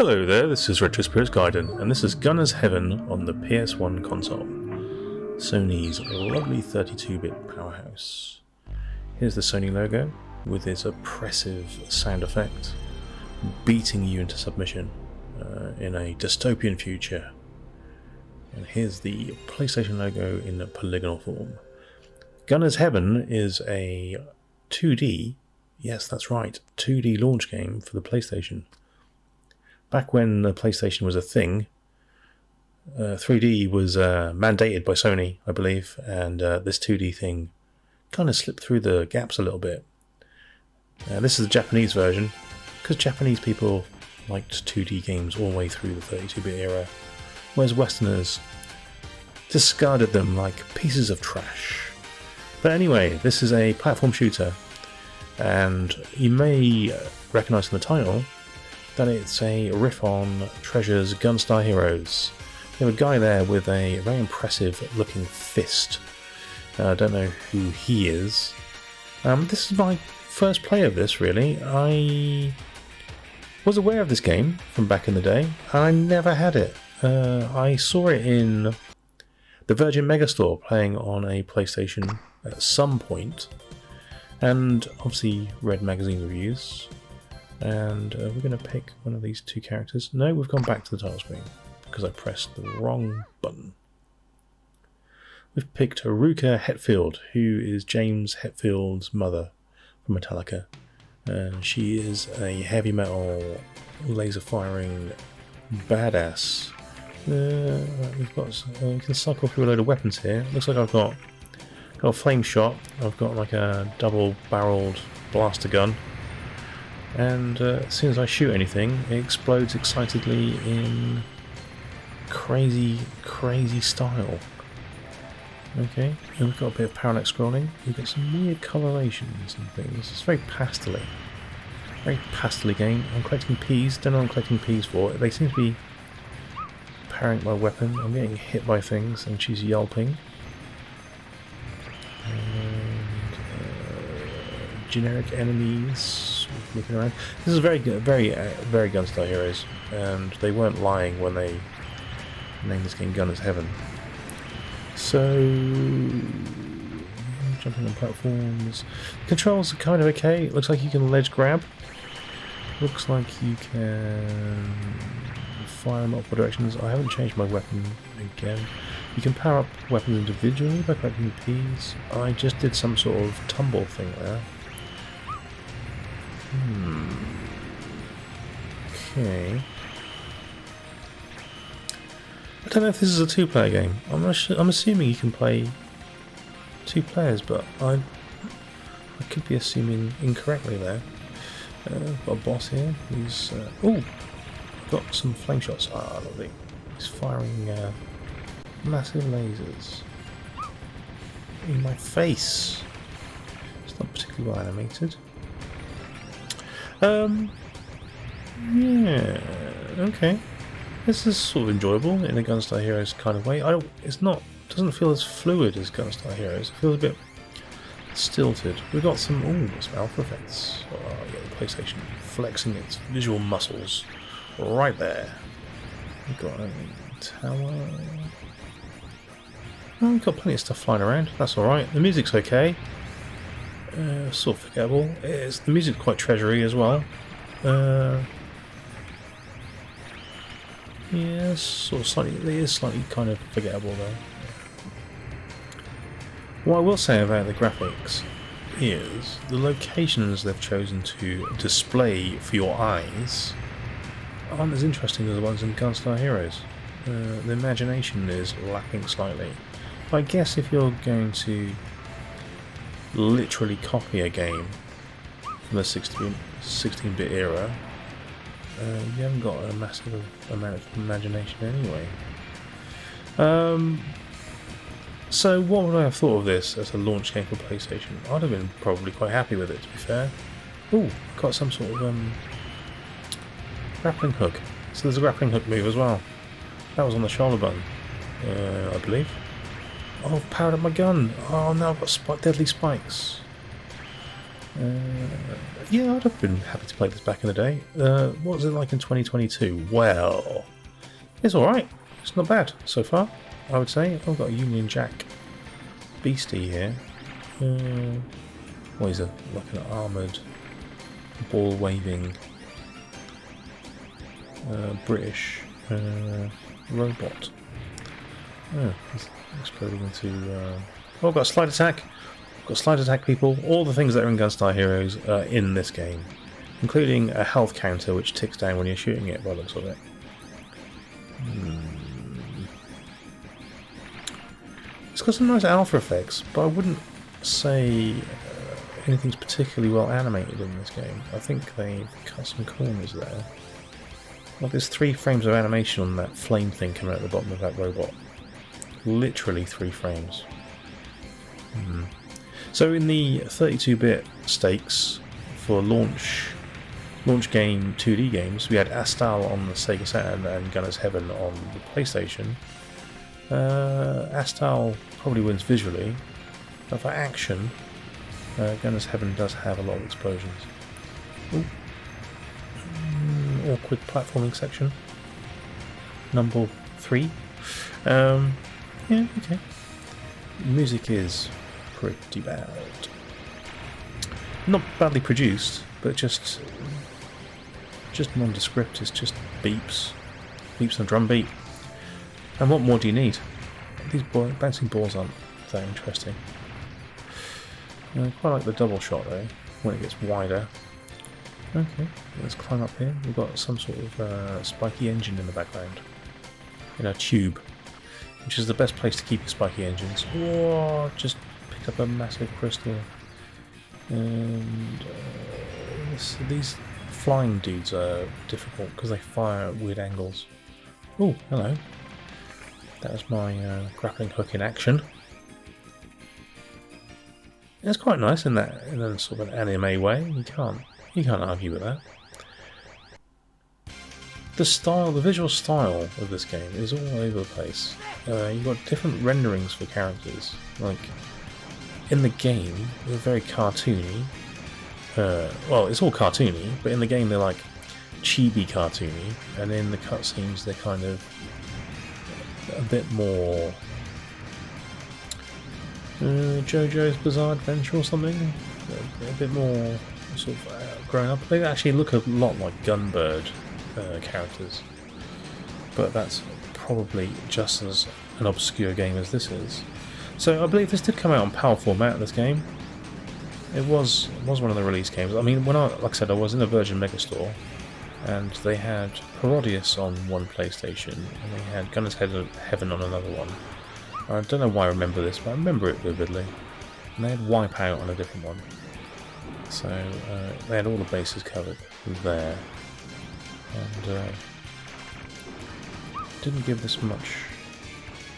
Hello there, this is Retro Spirits Gaiden, and this is Gunner's Heaven on the PS1 console. Sony's lovely 32-bit powerhouse. Here's the Sony logo, with its oppressive sound effect, beating you into submission in a dystopian future. And here's the PlayStation logo in a polygonal form. Gunner's Heaven is a 2D, yes that's right, 2D launch game for the PlayStation. Back when the PlayStation was a thing, 3D was mandated by Sony, I believe, and this 2D thing kind of slipped through the gaps a little bit. This is the Japanese version, because Japanese people liked 2D games all the way through the 32-bit era, whereas Westerners discarded them like pieces of trash. But anyway, this is a platform shooter, and you may recognise from the title that it's a riff on Treasure's Gunstar Heroes. You have a guy there with a very impressive looking fist. I don't know who he is. This is my first play of this, really. I was aware of this game from back in the day, and I never had it. I saw it in the Virgin Megastore playing on a PlayStation at some point, and obviously read magazine reviews. And we're going to pick one of these two characters. No, we've gone back to the title screen because I pressed the wrong button. We've picked Ruka Hetfield, who is James Hetfield's mother from Metallica. And she is a heavy metal, laser firing badass. We've got we can cycle through a load of weapons here. Looks like I've got a flame shot. I've got like a double barreled blaster gun. And as soon as I shoot anything, it explodes excitedly in crazy style. Okay, and we've got a bit of parallax scrolling. We've got some weird colorations and things. It's very pastel-y. Very pastel-y game. I'm collecting peas. Don't know what I'm collecting peas for. They seem to be parrying my weapon. I'm getting hit by things, and she's yelping. And generic enemies. Looking around. This is very Gunstar Heroes, and they weren't lying when they named this game Gunner's Heaven. So, jumping on platforms. Controls are kind of okay. It looks like you can ledge grab. Looks like you can fire them multiple directions. I haven't changed my weapon again. You can power up weapons individually by collecting Ps. I just did some sort of tumble thing there. Okay. I don't know if this is a two-player game. I'm assuming you can play two players, but I could be assuming incorrectly there. I've got a boss here who's got some flame shots. Ah, lovely. He's firing massive lasers in my face. It's not particularly well animated. Yeah, okay. This is sort of enjoyable in a Gunstar Heroes kind of way. Doesn't feel as fluid as Gunstar Heroes. It feels a bit stilted. We've got some alpha effects. Oh yeah, the PlayStation flexing its visual muscles right there. We've got a tower. Oh, we've got plenty of stuff flying around. That's alright. The music's okay. Sort of forgettable. The music's quite treasury as well. Yeah, sort of slightly. It is slightly kind of forgettable though. What I will say about the graphics is the locations they've chosen to display for your eyes aren't as interesting as the ones in Gunstar Heroes. The imagination is lacking slightly. But I guess if you're going to literally copy a game from the 16-bit era, you haven't got a massive amount of imagination anyway. So what would I have thought of this as a launch game for PlayStation? I'd have been probably quite happy with it, to be fair. Ooh, got some sort of grappling hook. So there's a grappling hook move as well. That was on the shoulder button, I believe. Oh, I've powered up my gun. Oh no, I've got deadly spikes. Yeah, I'd have been happy to play this back in the day. What was it like in 2022? Well, it's alright. It's not bad so far, I would say. I've got a Union Jack beastie here. What is it? Like an armoured, ball-waving British robot. Oh, he's exploding into... Oh, I've got a slide attack. I've got slide attack people. All the things that are in Gunstar Heroes are in this game, including a health counter which ticks down when you're shooting it, by the looks of it. It's got some nice alpha effects, but I wouldn't say anything's particularly well animated in this game. I think they've cut some corners there. Like there's 3 frames of animation on that flame thing coming out the bottom of that robot. Literally 3 frames. So in the 32-bit stakes for launch game 2D games, we had Astal on the Sega Saturn and Gunner's Heaven on the PlayStation. Astal probably wins visually, but for action, Gunner's Heaven does have a lot of explosions. Ooh. Awkward platforming section. Number 3. Yeah, okay. Music is pretty bad. Not badly produced, but just nondescript. It's just beeps and drum beat. And what more do you need? These bouncing balls aren't that interesting. I quite like the double shot though, when it gets wider. Okay, let's climb up here. We've got some sort of spiky engine in the background. In a tube, which is the best place to keep your spiky engines. Whoa, just picked up a massive crystal. And these flying dudes are difficult because they fire at weird angles. Oh, hello. That was my grappling hook in action. It's quite nice in a sort of an anime way. You can't argue with that. The visual style of this game is all over the place. You've got different renderings for characters. Like in the game, they're very cartoony. Well, it's all cartoony, but in the game they're like chibi cartoony, and in the cutscenes they're kind of a bit more JoJo's Bizarre Adventure or something. A bit more sort of grown up. They actually look a lot like Gunbird characters, but that's probably just as an obscure game as this is. So I believe this did come out on PAL format. This game, it was one of the release games. I mean, like I said, I was in a Virgin Megastore, and they had Parodius on one PlayStation, and they had Gunner's Heaven on another one. I don't know why I remember this, but I remember it vividly. And they had Wipeout on a different one. So they had all the bases covered there. And didn't give this much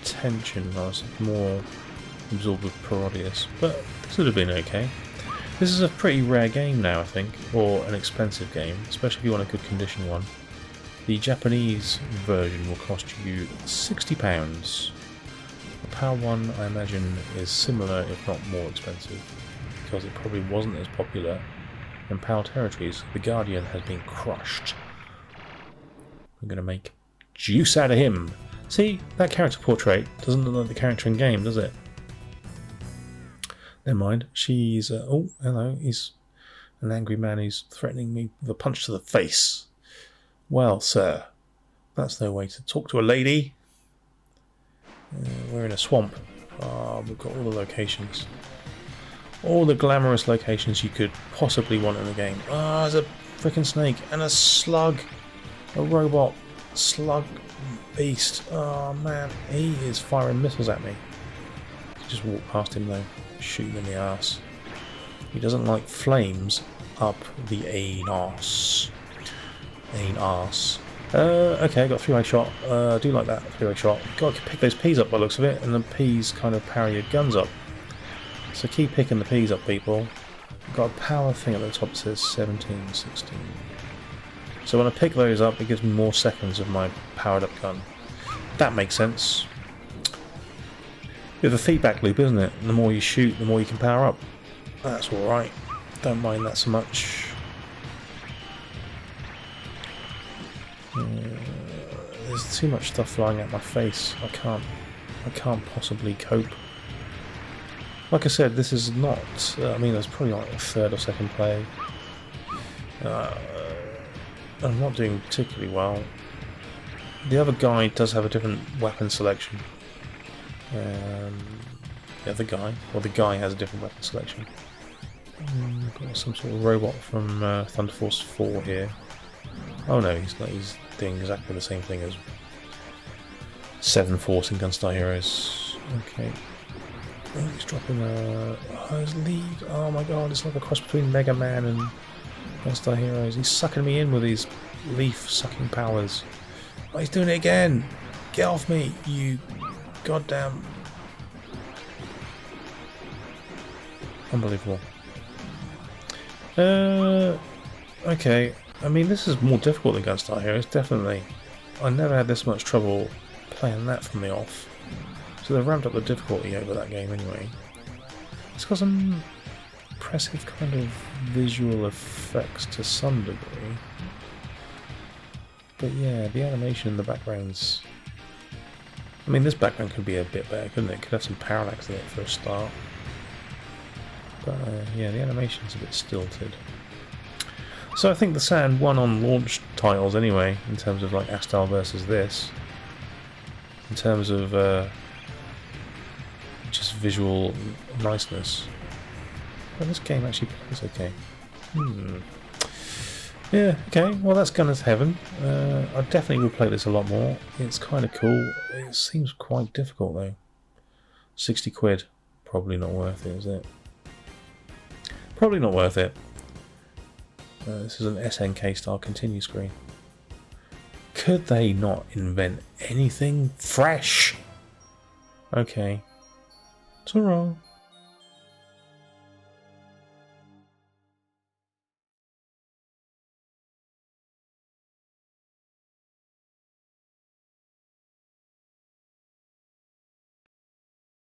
attention. I was more absorbed with Parodius, but this would have been okay. This is a pretty rare game now, I think, or an expensive game, especially if you want a good condition one. The Japanese version will cost you £60. The PAL one, I imagine, is similar, if not more expensive, because it probably wasn't as popular in PAL territories. The Guardian has been crushed. I'm going to make juice out of him. See, that character portrait doesn't look like the character in game, does it? Never mind. She's... oh, hello. He's an angry man who's threatening me with a punch to the face. Well, sir, that's no way to talk to a lady. We're in a swamp. We've got all the locations. All the glamorous locations you could possibly want in the game. There's a freaking snake and a slug. A robot slug beast. Oh man, he is firing missiles at me. Just walk past him though, shoot him in the arse. He doesn't like flames up the anus. Okay, I got a 3-way shot. I do like that 3-way shot. Got to pick those peas up by the looks of it, and the peas kind of power your guns up. So keep picking the peas up, people. Got a power thing at the top that says 17, 16. So when I pick those up, it gives me more seconds of my powered up gun. That makes sense. Bit of a feedback loop, isn't it? The more you shoot, the more you can power up. That's alright. Don't mind that so much. There's too much stuff flying at my face. I can't possibly cope. Like I said, this is not. I mean, there's probably like a third or second play. I'm not doing particularly well. The other guy does have a different weapon selection. The other guy, or the guy has a different weapon selection. Got some sort of robot from Thunder Force 4 here. Oh no, he's not. He's doing exactly the same thing as 7 Force in Gunstar Heroes. Okay. Oh, he's dropping his lead. Oh my god, it's like a cross between Mega Man and Gunstar Heroes. He's sucking me in with these leaf-sucking powers. Oh, he's doing it again! Get off me, you goddamn... Unbelievable. Okay. I mean, this is more difficult than Gunstar Heroes, definitely. I never had this much trouble playing that from the off. So they've ramped up the difficulty over that game anyway. It's got some impressive kind of visual effects to some degree. But yeah, the animation in the background's... I mean, this background could be a bit better, couldn't it? Could have some parallax in it for a start. But yeah, the animation's a bit stilted. So I think the Saturn won on launch titles anyway, in terms of like Astal versus this. In terms of just visual niceness. But this game actually plays okay. Yeah, okay, well that's Gunner's Heaven. I definitely will play this a lot more. It's kind of cool. It seems quite difficult though. 60 quid. Probably not worth it, is it? Probably not worth it. This is an SNK style continue screen. Could they not invent anything fresh? Okay. It's alright.